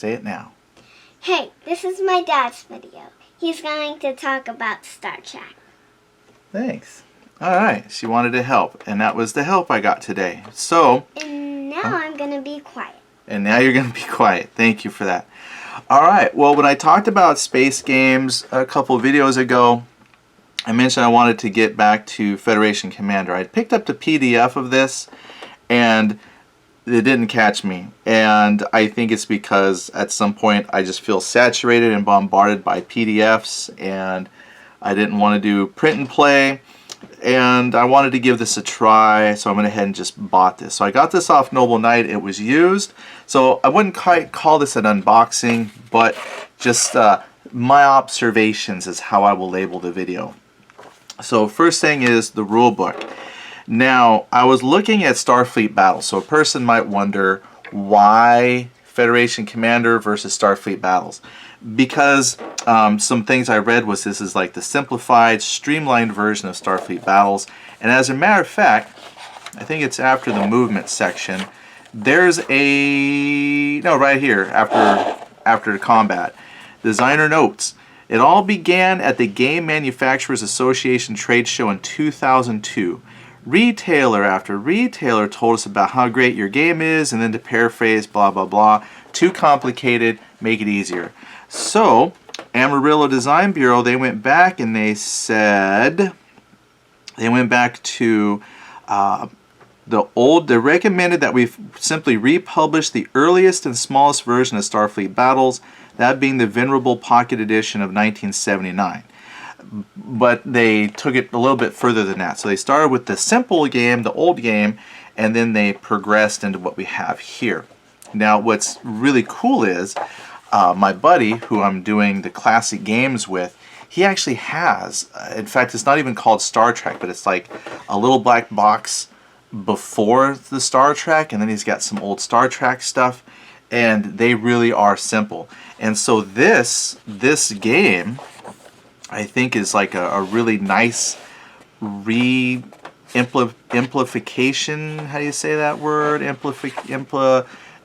Say it now. Hey, this is my dad's video. He's going to talk about Star Trek. Thanks. All right, she wanted to help, and that was the help I got today. So. And now I'm going to be quiet. And now you're going to be quiet. Thank you for that. All right, well, when I talked about space games a couple videos ago, I mentioned I wanted to get back to Federation Commander. I picked up the PDF of this, and it didn't catch me. And I think it's because at some point I just feel saturated and bombarded by PDFs, and I didn't want to do print and play. And I wanted to give this a try, so I went ahead and just bought this. So I got this off Noble Knight. It was used, so I wouldn't quite call this an unboxing, but just my observations is how I will label the video. So first thing is the rule book. Now, I was looking at Starfleet battles, so a person might wonder why Federation Commander versus Starfleet battles. Because some things I read was this is like the simplified, streamlined version of Starfleet battles. And as a matter of fact, I think it's after the movement section, there's a, no, right here, after the combat. Designer notes, it all began at the Game Manufacturers Association trade show in 2002. Retailer after retailer told us about how great your game is, and then to paraphrase, blah, blah, blah. Too complicated, make it easier. So, Amarillo Design Bureau, they went back and they said, they went back to they recommended that we simply republish the earliest and smallest version of Starfleet Battles, that being the Venerable Pocket Edition of 1979. But they took it a little bit further than that. So they started with the simple game, the old game, and then they progressed into what we have here. Now, what's really cool is, my buddy, who I'm doing the classic games with, he actually has, in fact, it's not even called Star Trek, but it's like a little black box before the Star Trek, and then he's got some old Star Trek stuff, and they really are simple. And so this game, I think, is like a really nice amplification. How do you say that word?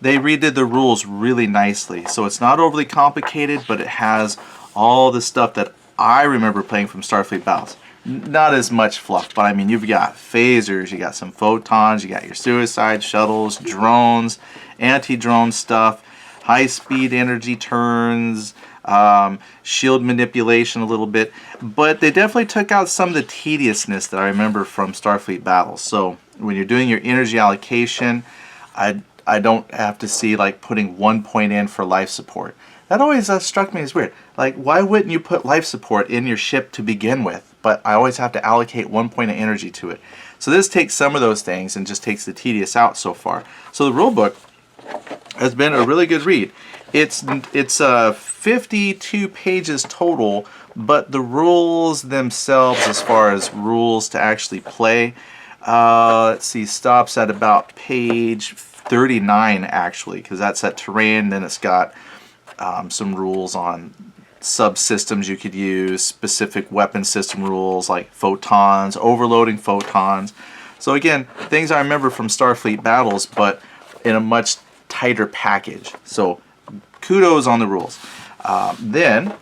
They redid the rules really nicely. So it's not overly complicated, but it has all the stuff that I remember playing from Starfleet Battles. Not as much fluff, but I mean, you've got phasers, you got some photons, you got your suicide shuttles, drones, anti-drone stuff, high-speed energy turns, shield manipulation a little bit. But they definitely took out some of the tediousness that I remember from Starfleet Battles. So when you're doing your energy allocation, I don't have to see like putting 1 point in for life support. That always struck me as weird. Like, why wouldn't you put life support in your ship to begin with? But I always have to allocate 1 point of energy to it. So this takes some of those things and just takes the tedious out so far. So the rulebook has been a really good read. It's 52 pages total, but the rules themselves, as far as rules to actually play, let's see, stops at about page 39 actually, because that's that terrain. Then it's got some rules on subsystems you could use, specific weapon system rules like photons, overloading photons. So again, things I remember from Starfleet Battles, but in a much tighter package. So kudos on the rules. Then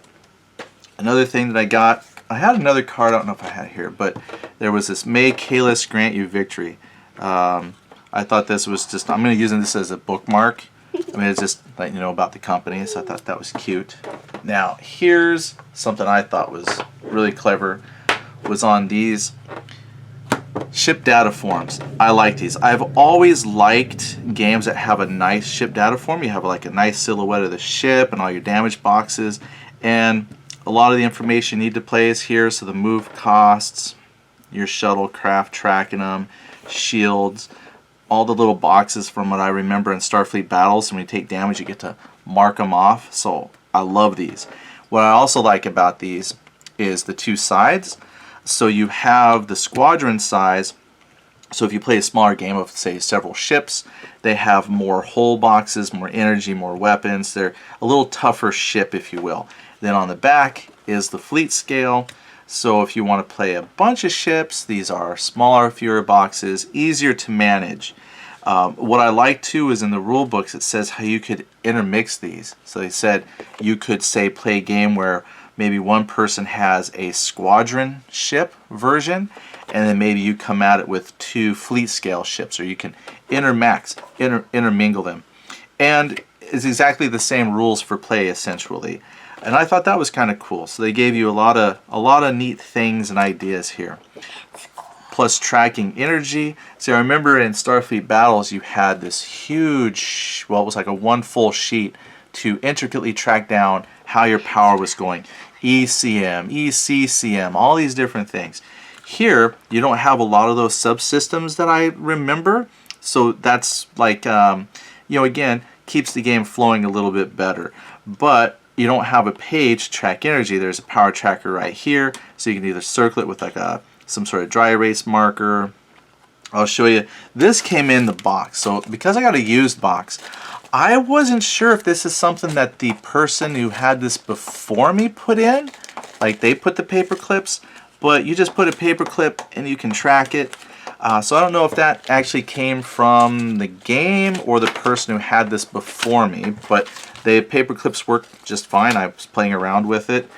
another thing that I got, I had another card, I don't know if I had it here, but there was this May Kalis Grant You Victory. I thought this was just, I'm going to use this as a bookmark. I mean, it's just letting you know about the company, so I thought that was cute. Now, here's something I thought was really clever, was on these ship data forms. I like these. I've always liked games that have a nice ship data form. You have like a nice silhouette of the ship and all your damage boxes, and a lot of the information you need to play is here. So the move costs, your shuttlecraft tracking them, shields, all the little boxes from what I remember in Starfleet Battles. When you take damage, you get to mark them off. So I love these. What I also like about these is the two sides. So you have the squadron size. So if you play a smaller game of, say, several ships, they have more hull boxes, more energy, more weapons. They're a little tougher ship, if you will. Then on the back is the fleet scale. So if you want to play a bunch of ships, these are smaller, fewer boxes, easier to manage. What I like too is in the rule books it says how you could intermix these. So they said you could say play a game where maybe one person has a squadron ship version, and then maybe you come at it with 2 fleet scale ships, or you can intermingle them. And it's exactly the same rules for play essentially. And I thought that was kind of cool. So they gave you a lot of neat things and ideas here. Plus tracking energy. So I remember in Starfleet Battles you had this huge, well, it was like a one full sheet to intricately track down how your power was going. ECM, ECCM, all these different things. Here, you don't have a lot of those subsystems that I remember. So that's like, again, keeps the game flowing a little bit better. But you don't have a page to track energy. There's a power tracker right here. So you can either circle it with like some sort of dry erase marker. I'll show you. This came in the box. So because I got a used box, I wasn't sure if this is something that the person who had this before me put in. Like they put the paper clips, but you just put a paper clip and you can track it. So I don't know if that actually came from the game or the person who had this before me, but the paper clips work just fine. I was playing around with it.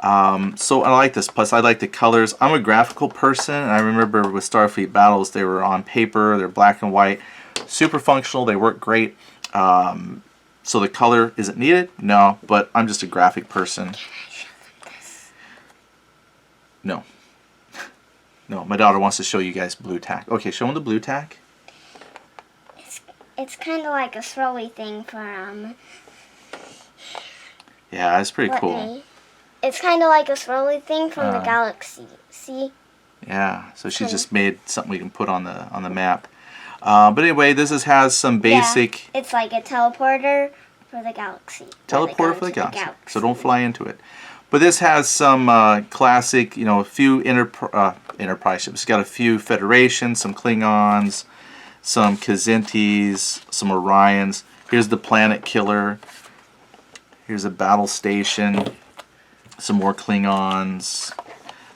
So I like this. Plus I like the colors. I'm a graphical person, and I remember with Starfleet Battles they were on paper, they're black and white, super functional, they work great. So the color isn't needed? No, but I'm just a graphic person. No. No, my daughter wants to show you guys blue tack. Okay, show them the blue tack. It's kind of like a swirly thing for Yeah, it's pretty cool. It's kind of like a swirly thing from the galaxy. See? Yeah, so she just made something we can put on the map. But anyway, this has some basic. Yeah, it's like a teleporter for the galaxy. Teleporter for the galaxy. So don't fly into it. But this has some classic, a few Enterprise ships. It's got a few Federation, some Klingons, some Kazintis, some Orions. Here's the Planet Killer. Here's a battle station. Some more Klingons.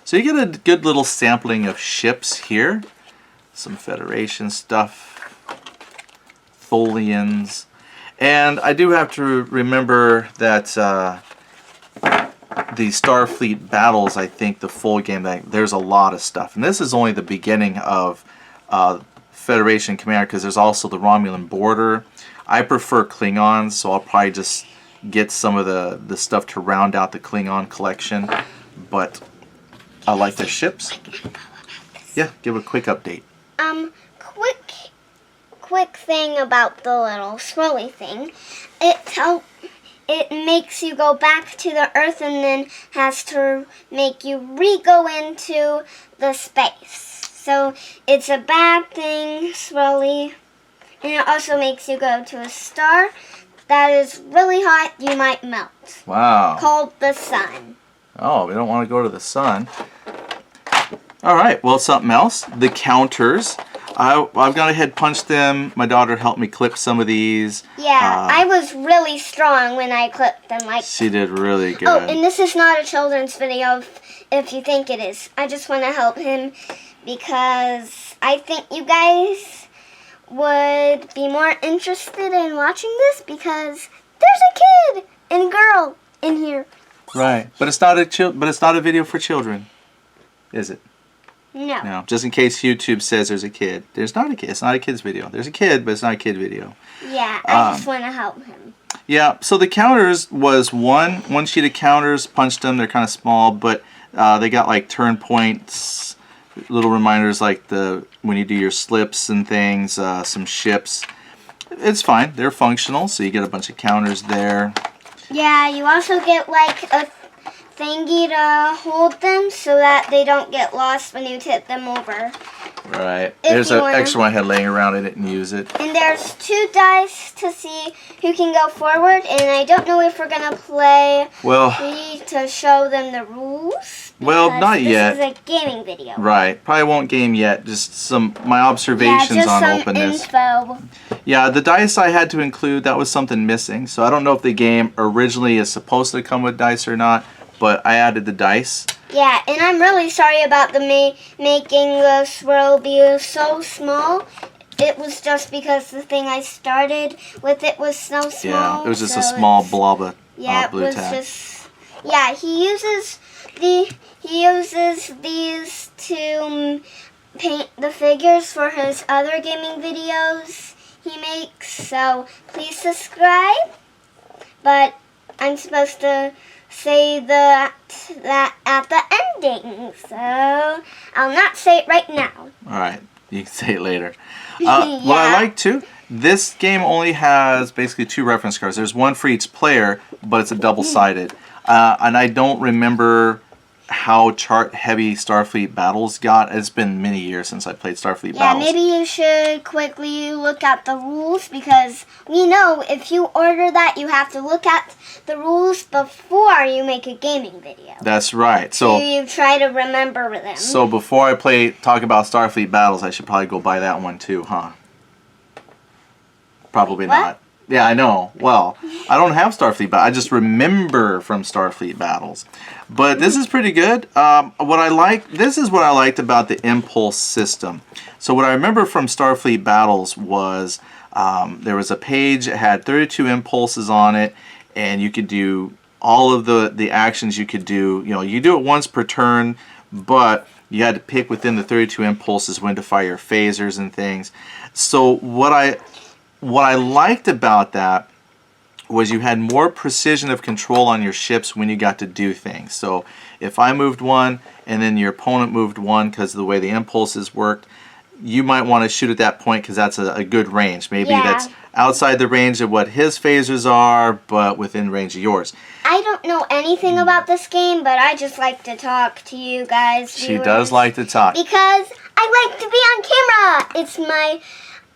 So you get a good little sampling of ships here. Some Federation stuff. Tholians. And I do have to remember that the Starfleet Battles, I think the full game, there's a lot of stuff. And this is only the beginning of Federation Commander, because there's also the Romulan border. I prefer Klingons, so I'll probably just get some of the stuff to round out the Klingon collection. But I like their ships. Yeah, give a quick update. Quick thing about the little swirly thing. It makes you go back to the Earth and then has to make you re-go into the space. So it's a bad thing, swirly. And it also makes you go to a star that is really hot, you might melt. Wow. Called the sun. Oh, we don't want to go to the sun. All right, well, something else. The counters. I've gone ahead, punched them. My daughter helped me clip some of these. Yeah, I was really strong when I clipped them. She did really good. Oh, and this is not a children's video if you think it is. I just want to help him because I think you guys would be more interested in watching this because there's a kid and girl in here. Right, but it's not a video for children, is it? No. No, just in case YouTube says there's a kid. There's not a kid. It's not a kid's video. There's a kid, but it's not a kid video. Yeah, I just want to help him. Yeah, so the counters was one sheet of counters. Punched them. They're kind of small, but they got like turn points, little reminders like when you do your slips and things, some ships. It's fine. They're functional, so you get a bunch of counters there. Yeah, you also get like a thingy to hold them so that they don't get lost when you tip them over. Right. There's an extra one I had laying around. I didn't use it. And there's 2 dice to see who can go forward. And I don't know if we're going to play to show them the rules. Well, not yet. This is a gaming video. Right. Probably won't game yet. Just my observations on openness. Info. Yeah, the dice I had to include, that was something missing. So I don't know if the game originally is supposed to come with dice or not, but I added the dice. Yeah, and I'm really sorry about the making the swirl be so small. it was just because the thing I started with it was so small. Yeah, it was just a so small it's- blob of Yeah, it blue was tack. just. Yeah, he uses these to paint the figures for his other gaming videos he makes. So please subscribe. But I'm supposed to say that at the ending, so I'll not say it right now. All right, you can say it later. What I like too, this game only has basically 2 reference cards. There's one for each player, but it's a double-sided. And I don't remember how chart-heavy Starfleet Battles got. It's been many years since I played Starfleet Yeah, Battles. maybe you should quickly look at the rules, because we know if you order that, you have to look at the rules before you make a gaming video. That's right. So you try to remember them. So before I talk about Starfleet Battles, I should probably go buy that one too, huh? Probably What? not. Yeah, I know. Well, I don't have Starfleet Battles. I just remember from Starfleet Battles. But this is pretty good. This is what I liked about the impulse system. So what I remember from Starfleet Battles was there was a page that had 32 impulses on it, and you could do all of the actions you could do. You know, you do it once per turn, but you had to pick within the 32 impulses when to fire your phasers and things. So what I liked about that was you had more precision of control on your ships when you got to do things. So if I moved one and then your opponent moved one because of the way the impulses worked, you might want to shoot at that point because that's a good range. Maybe that's outside the range of what his phasers are, but within range of yours. I don't know anything about this game, but I just like to talk to you guys. She does like to talk. Because I like to be on camera.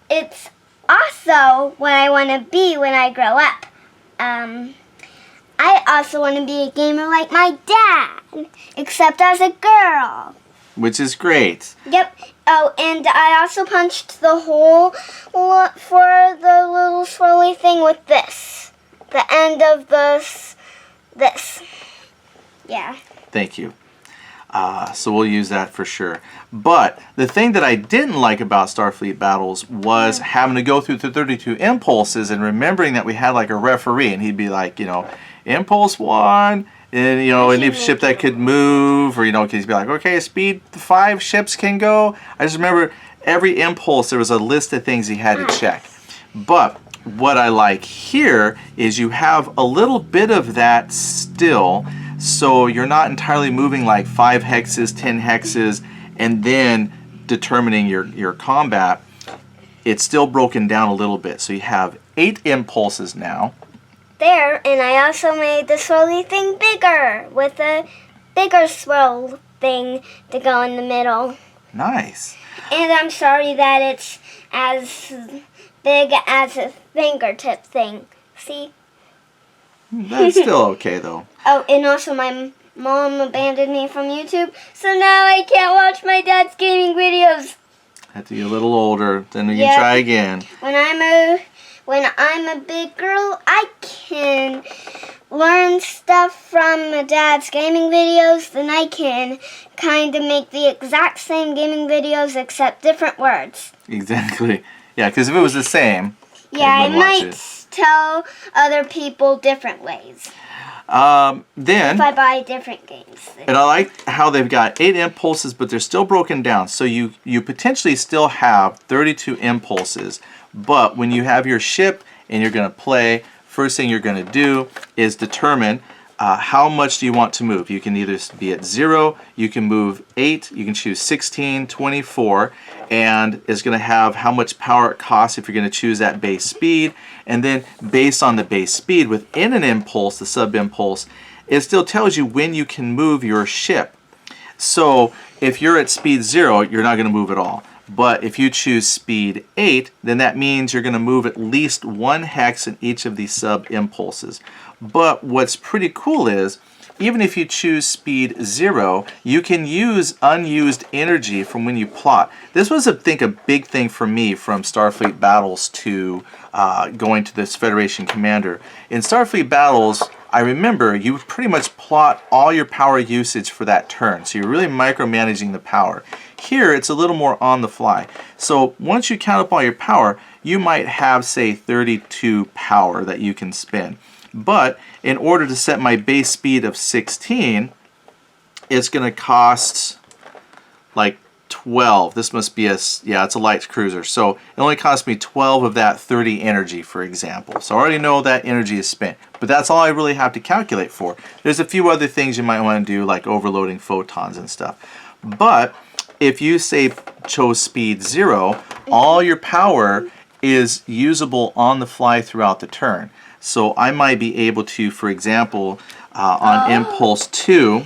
It's also what I want to be when I grow up. I also want to be a gamer like my dad, except as a girl. Which is great. Yep. Oh, and I also punched the hole for the little swirly thing with this. The end of this. Yeah. Thank you. So we'll use that for sure. But the thing that I didn't like about Starfleet Battles was having to go through the 32 impulses and remembering that we had like a referee, and he'd be like, you know, impulse 1, and you know, any ship that could move, or you know, he'd be like, okay, speed 5 ships can go. I just remember every impulse there was a list of things he had to check. But what I like here is you have a little bit of that still. So you're not entirely moving like 5 hexes, 10 hexes, and then determining your combat. It's still broken down a little bit. So you have 8 impulses now. There, and I also made the swirly thing bigger with a bigger swirl thing to go in the middle. Nice. And I'm sorry that it's as big as a fingertip thing. See? That's still okay though. Oh, and also my mom abandoned me from YouTube, so now I can't watch my dad's gaming videos. Have to be a little older, then we Yep. can try again. When I'm a big girl, I can learn stuff from my dad's gaming videos, then I can kind of make the exact same gaming videos except different words. Exactly. Yeah, because if it was the same, Yeah, I wouldn't watch might it. tell other people different ways Then if I buy different games. and I like how they've got 8 impulses, but they're still broken down. So you potentially still have 32 impulses. But when you have your ship and you're going to play, first thing you're going to do is determine how much do you want to move. You can either be at 0, you can move 8, you can choose 16, 24, and it's going to have how much power it costs if you're going to choose that base speed. And then based on the base speed within an impulse, the sub-impulse, it still tells you when you can move your ship. So if you're at speed 0, you're not going to move at all. But if you choose speed 8, then that means you're going to move at least 1 hex in each of these sub-impulses. But what's pretty cool is, even if you choose speed 0, you can use unused energy from when you plot. This was, I think, a big thing for me from Starfleet Battles to going to this Federation Commander. In Starfleet Battles, I remember you pretty much plot all your power usage for that turn. So you're really micromanaging the power. Here, it's a little more on the fly. So once you count up all your power, you might have, say, 32 power that you can spend. But in order to set my base speed of 16, it's going to cost like 12. This must be it's a light cruiser. So it only cost me 12 of that 30 energy, for example. So I already know that energy is spent. But that's all I really have to calculate for. There's a few other things you might want to do, like overloading photons and stuff. But if you say chose speed 0, all your power is usable on the fly throughout the turn. So I might be able to, for example, on impulse 2,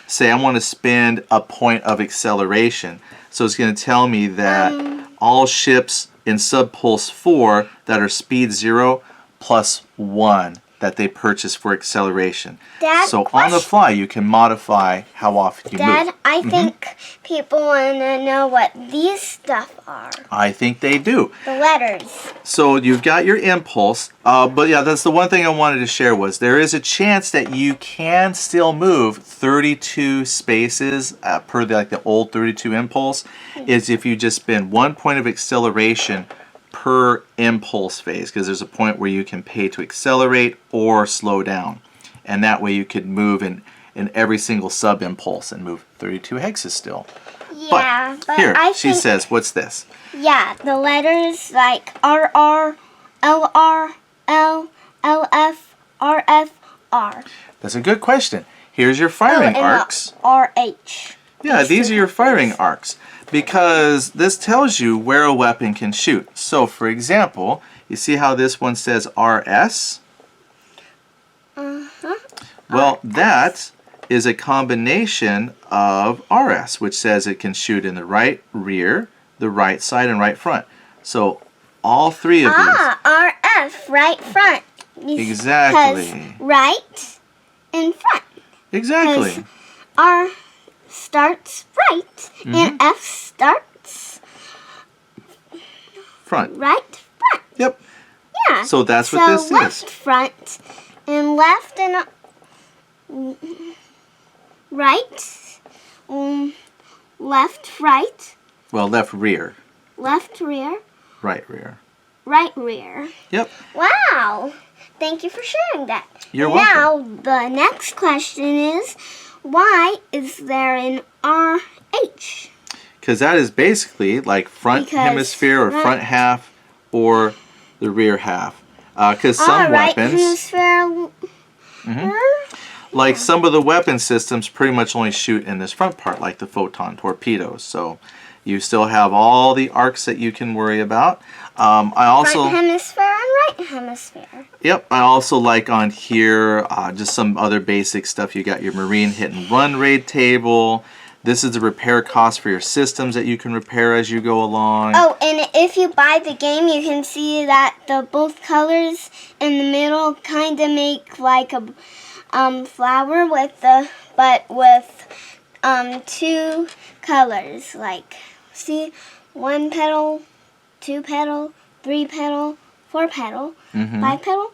say I want to spend a point of acceleration. So it's going to tell me that all ships in subpulse 4 that are speed 0 plus 1 that they purchase for acceleration. Dad, so on the fly, you can modify how often you move. Dad, I think people want to know what these stuff are. I think they do. The letters. So you've got your impulse, but yeah, that's the one thing I wanted to share was there is a chance that you can still move 32 spaces per the old 32 impulse, is if you just spend 1 point of acceleration per impulse phase, because there's a point where you can pay to accelerate or slow down, and that way you could move in every single sub impulse and move 32 hexes still. Yeah, but here I she think, says, what's this? Yeah, the letters like RR, LR, L, LF, RF, R. That's a good question. Here's your firing arcs. RH. Yeah, these are your firing arcs, because this tells you where a weapon can shoot. So, for example, you see how this one says RS? Well, that is a combination of RS, which says it can shoot in the right rear, the right side, and right front. So, all three of these. RF, right front. Exactly. Because right and front. Exactly. R starts right and F starts front. Right front. Yep. Yeah. So that's what this left is. Front and left and right. Left right. Well, left rear. Left rear. Right rear. Right rear. Yep. Wow. Thank you for sharing that. You're welcome. Now, the next question is, why is there an RH? Because that is basically like front hemisphere or front half or the rear half. Because some weapons, hemisphere. like some of the weapon systems pretty much only shoot in this front part, like the photon torpedoes. So you still have all the arcs that you can worry about. I also Front hemisphere and right hemisphere. Yep, I also like on here just some other basic stuff. You got your marine hit and run raid table. This is the repair cost for your systems that you can repair as you go along. Oh, and if you buy the game, you can see that the both colors in the middle kind of make like a flower with two colors. Like, see, 1 petal, 2 petal, 3 petal, 4 petal, 5 petal,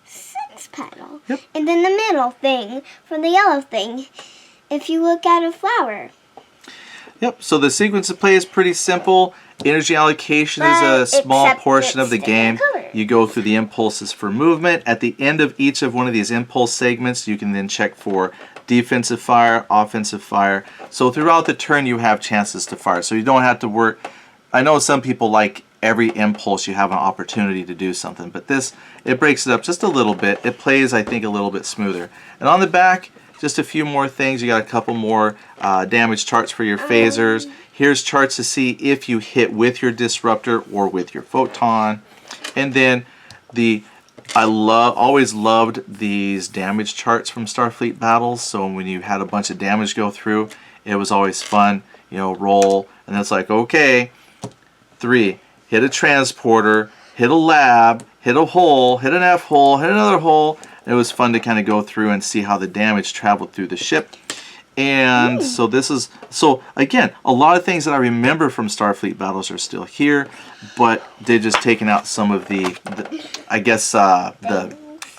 6 petal. Yep. And then the middle thing for the yellow thing, if you look at a flower. Yep, so the sequence of play is pretty simple. Energy allocation is a small portion of the game. You go through the impulses for movement. At the end of each of one of these impulse segments, you can then check for defensive fire, offensive fire. So throughout the turn, you have chances to fire. So you don't have to work. I know some people like every impulse you have an opportunity to do something, but this, it breaks it up just a little bit. It plays, I think, a little bit smoother. And on the back, just a few more things. You got a couple more damage charts for your phasers. Here's charts to see if you hit with your disruptor or with your photon. And then I always loved these damage charts from Starfleet battles. So when you had a bunch of damage go through, it was always fun. You know, roll, and it's like, okay, 3, hit a transporter, hit a lab, hit a hole, hit an F hole, hit another hole. It was fun to kind of go through and see how the damage traveled through the ship. And so this is, so again, a lot of things that I remember from Starfleet battles are still here, but they're just taking out some of the I guess, I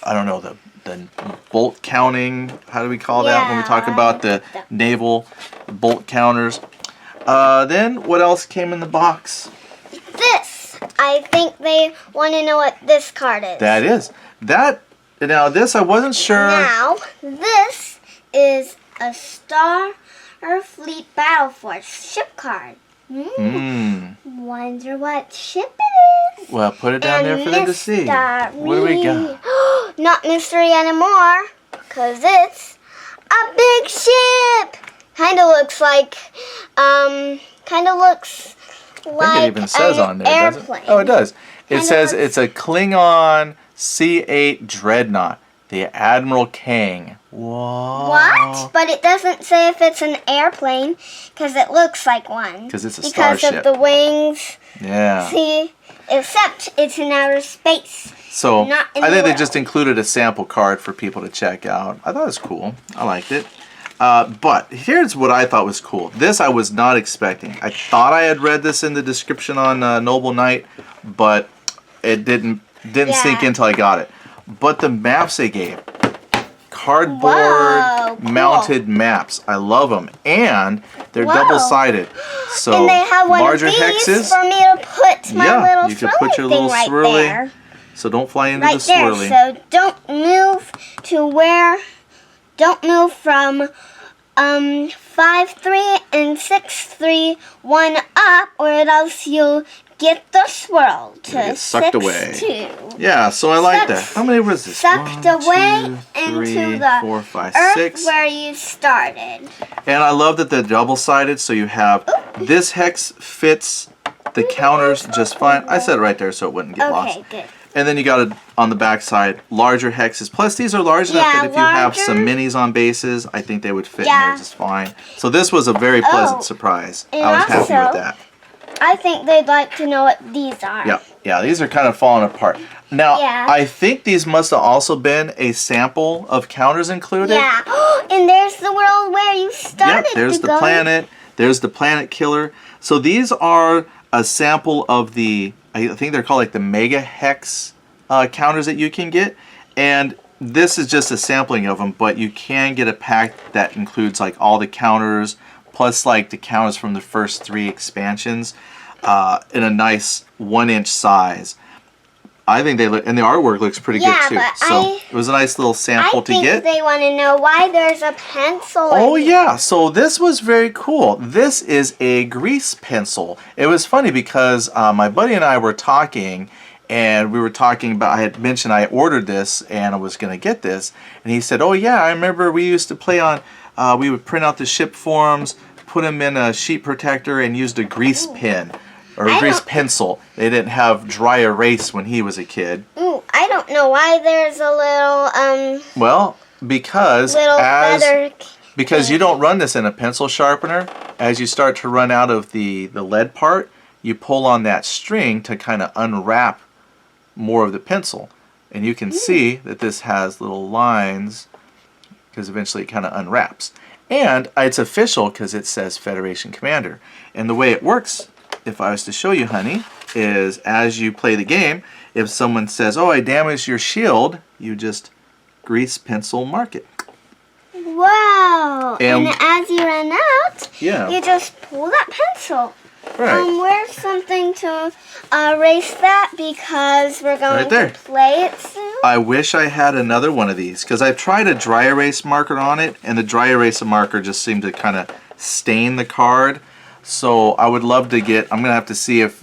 don't know, the the bolt counting. How do we call that when we talk about the naval bolt counters? Then what else came in the box? This. I think they want to know what this card is. That is. Now this I wasn't sure. Now, this is a Starfleet Battle Force ship card. Wonder what ship it is. Well, put it down there for them to see. What do we got? Not mystery anymore, because it's a big ship. Kind of looks like, I think it even says on there, airplane. doesn't it? Oh, it does. It says looks- it's a Klingon C8 Dreadnought, the Admiral Kang. Whoa. What? But it doesn't say if it's an airplane, because it looks like one. Because it's a Because starship. of the wings. Yeah. See, except it's in outer space. So Not in I the think they world. just included a sample card for people to check out. I thought it was cool. I liked it. But here's what I thought was cool. This I was not expecting. I thought I had read this in the description on Noble Knight, but it didn't sink in until I got it. But the maps they gave, cardboard Whoa, cool. mounted maps. I love them, and they're Whoa. double-sided. So And they have one larger of these hexes. for me to put my little you can swirly put your thing little right swirly. there. So don't fly into Right the there. swirly. So don't move to where. Don't move from 5-3 and 6-3 1 up, or else you'll get the swirl to get sucked away. 6-2. Yeah, so I like that. Sucked- How many was this? Sucked 1, away 2, 3, into the 4, 5, Earth 6. where you started. And I love that they're double-sided, so you have this hex fits the counters just fine. I said it right there so it wouldn't get lost. Okay, good. And then you got it on the back side, larger hexes. Plus, these are large enough Yeah, that if you have larger. some minis on bases, I think they would fit in Yeah. there just fine. So this was a very pleasant surprise. and I was happy with also- that. I think they'd like to know what these are. Yeah, these are kind of falling apart. Now, Yeah. I think these must have also been a sample of counters included. Yeah. And there's the world where you started Yep, there's to the go. planet. There's the planet killer. So these are a sample of the, I think they're called like the mega hex counters that you can get. And this is just a sampling of them, but you can get a pack that includes like all the counters, plus like the counters from the first 3 expansions in a nice 1-inch size. I think they look, and the artwork looks pretty good too. but So it was a nice little sample to I think get. they want to know why there's a pencil. Oh in yeah, so this was very cool. This is a grease pencil. It was funny because my buddy and I were talking, and we were talking about, I had mentioned I ordered this and I was going to get this, and he said, oh yeah, I remember we used to play on, we would print out the ship forms, put them in a sheet protector, and used a grease pen. Or a grease pencil. They didn't have dry erase when he was a kid. Ooh, I don't know why there's a little Well, because feather. because you don't run this in a pencil sharpener, as you start to run out of the lead part, you pull on that string to kind of unwrap more of the pencil. And you can see that this has little lines because eventually it kind of unwraps. And it's official because it says Federation Commander. And the way it works, if I was to show you, honey, is as you play the game, if someone says, oh, I damaged your shield, you just grease pencil mark it. Wow. And- And as you run out, Yeah. you just pull that pencil. Right. Where's something to erase that because we're going Right there. to play it soon? I wish I had another one of these because I've tried a dry erase marker on it, and the dry erase marker just seemed to kind of stain the card. So I would love to get, I'm going to have to see if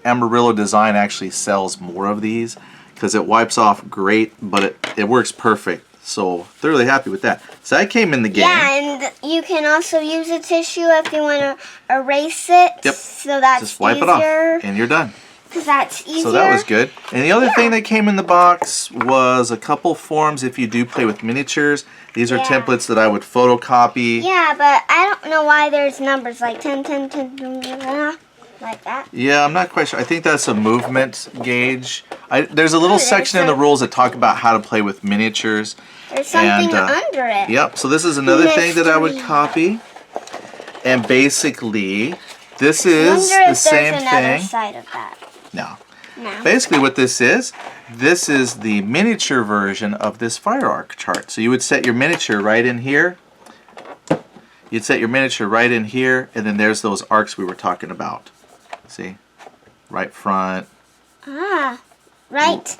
Amarillo Design actually sells more of these because it wipes off great, but it works perfect. So thoroughly happy with that. So that came in the game. Yeah, and you can also use a tissue if you want to erase it. Yep. So that's Just wipe easier. it off and you're done. Because that's easier. So that was good. And the other thing that came in the box was a couple forms if you do play with miniatures. These are Yeah. templates that I would photocopy. Yeah, but I don't know why there's numbers like 10, 10, 10, 10, like that. Yeah, I'm not quite sure. I think that's a movement gauge. There's a little there's section in the some- rules that talk about how to play with miniatures. There's something And, under it. Yep, so this is another thing that I would Mystery. copy. And basically, this I is wonder the if same there's another thing. side of that. No. No. Basically what this is the miniature version of this fire arc chart. So you would set your miniature right in here. You'd set your miniature right in here, and then there's those arcs we were talking about. See? Right front. Ah, right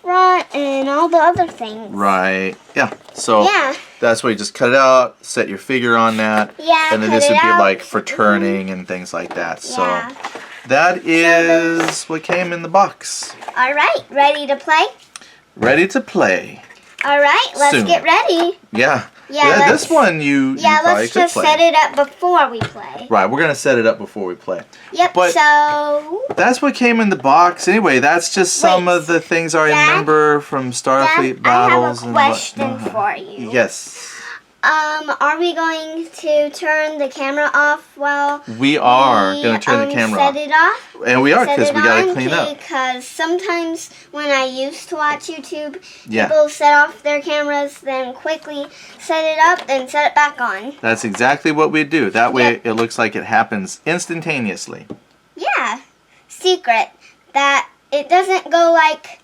front, and all the other things. Right. Yeah. So Yeah. that's why you just cut it out, set your figure on that. Yeah, And then cut this would it be out. like for turning and things like that. So Yeah. that is what came in the box. All right, ready to play? Ready to play. All right, let's Soon. get ready. Yeah. Yeah, This one you probably let's could just play. set it up before we play. Right, we're gonna set it up before we play. Yep. But- So, That's what came in the box. Anyway, that's just some Wait, of the things I Dad? remember from Starfleet Dad, I battles have a and question whatnot. for you. Yes. Are we going to turn the camera off while We are we, gonna turn the camera set off. it off? And we are Set because it we gotta on, clean up. Because sometimes when I used to watch YouTube, Yeah. people set off their cameras, then quickly set it up and set it back on. That's exactly what we do. That way Yep. it looks like it happens instantaneously. Yeah. Secret that it doesn't go like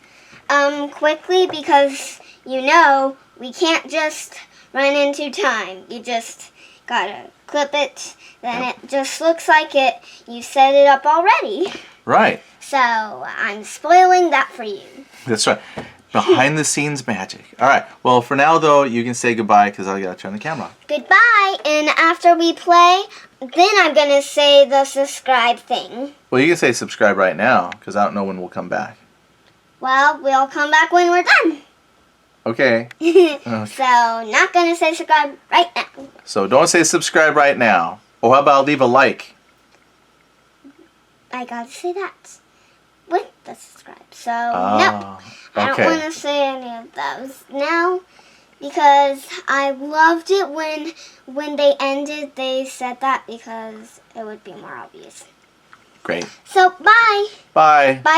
quickly because we can't just run into time. You just gotta clip it, then Yep. it just looks like you set it up already. Right. So I'm spoiling that for you. That's right. Behind the scenes magic. All right. Well, for now though, you can say goodbye because I gotta turn the camera off. Goodbye, and after we play, then I'm gonna say the subscribe thing. Well, you can say subscribe right now because I don't know when we'll come back. Well, we'll come back when we're done. Okay. So, not gonna say subscribe right now. So don't say subscribe right now. Or how about leave a like? I gotta say that with the subscribe. So, no. Ah, I don't okay. want to say any of those now because I loved it when they ended. They said that because it would be more obvious. Great. So, bye. Bye. Bye.